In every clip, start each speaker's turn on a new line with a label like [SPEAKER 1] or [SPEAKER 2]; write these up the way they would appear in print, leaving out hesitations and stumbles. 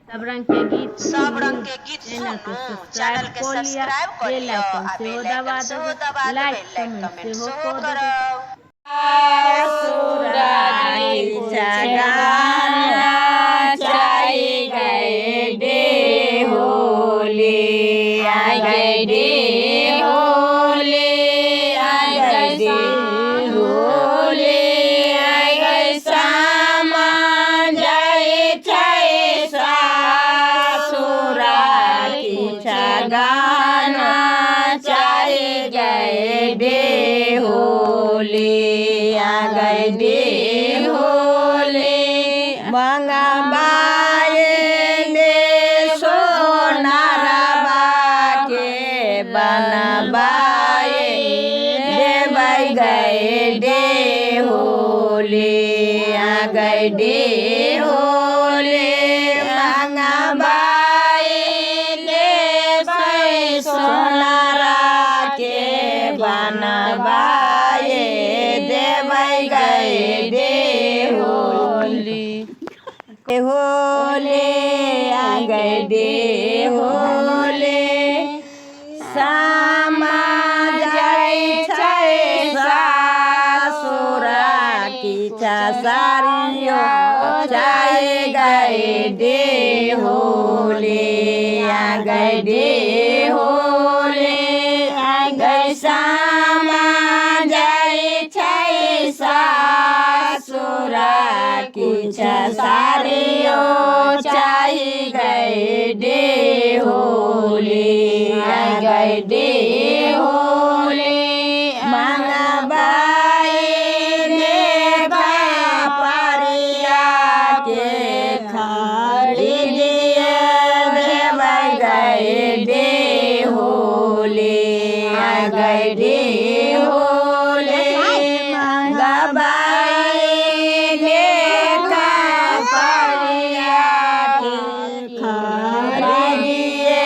[SPEAKER 1] सब रंग के गीत सुनू, चैनल के सब्सक्राइब कर लियो आ बेल आइकन सेहो दबा देबै, लाइक कमेंट सेहो करब।
[SPEAKER 2] सुरारी गाना चाई गए डे होली आ गए डे होली आ गए डे होली आ गए सामा जाए छे सुरारी गाना चाई गए डे होली आ गए डे होली मंगबाए दे सोनारबा के बनबाए देबै गए डे होली आ गए डे होली मंगबाए दे सोनारा के बनबाए देबै गए डे होली होली आ गए डे होली सामा जाई छे सासुरा की सारियो जाए गए डे होली आ गए डे होली आ गए सामा जाई छे सासुरा की सारियो चाही गए डे होली आ गए डे होली मंगबाए ने परिया के खड़ी दिए देबै गए डे होली आ गए डे होली मंगबाए ने परिया के खड़ी दिए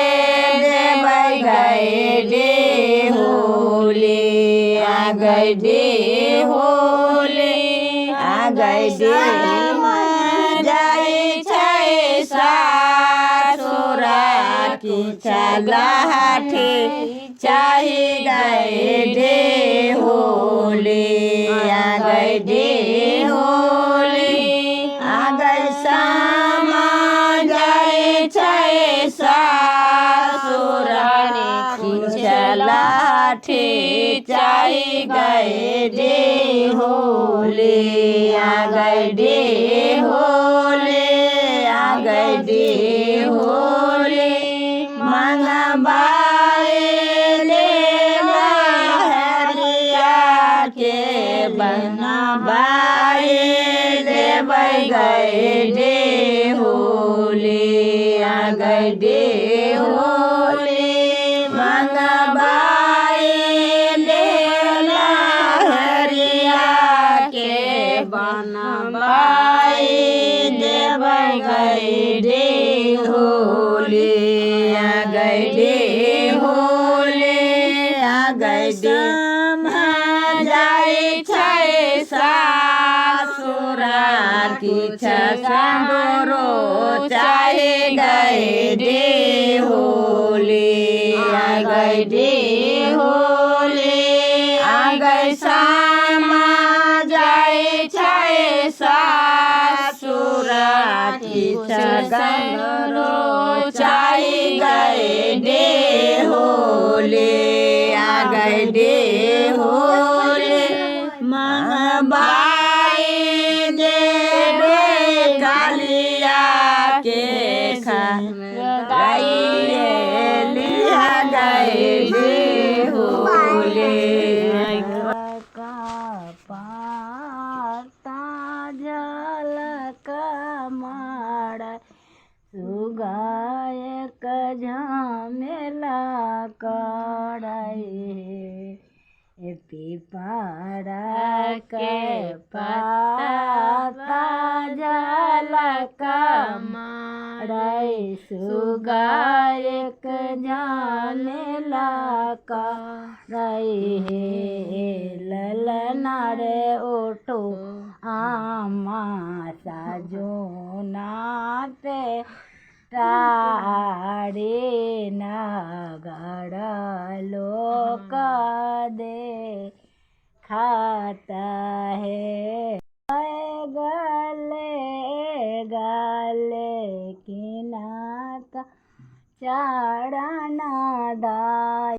[SPEAKER 2] देबै गए डे होली आ गए डे होली आ गए डे जाई छे सासुरा की लाठी चाही गए डे होली आ गए डे होली आ गए सामा जाई छे सासुरा की लाठी चाही गए डे होली आ गए डे होली आ गए डे होली मंगबाए ले हरिया के बनबाए देबै गए डे होली आ गए डे होली मंगबाए ले हरिया के बनबाए देबै गए डे होली आ गए डे होली आ गए डे जाई छे सासुरा की संदूरो चाहे गए डे होली आ गए डे होली आ गए सामा जाई छे सासुरा की संदूरो चाहे गए डे होली आ गए डे होली मंगबाए देवे कालिया के गाइए लिया गए डे होली पाता झलक माड़ा सुगाए झमेला कड़ाई पीपड़ा के पाता झलक माड़ाई सुगाए झमेला कड़ाई ललना रे ओठो आमा साजो नाते टाड़ी नगर लोक दे खाता है गले गले किनाता चढ़ना दाय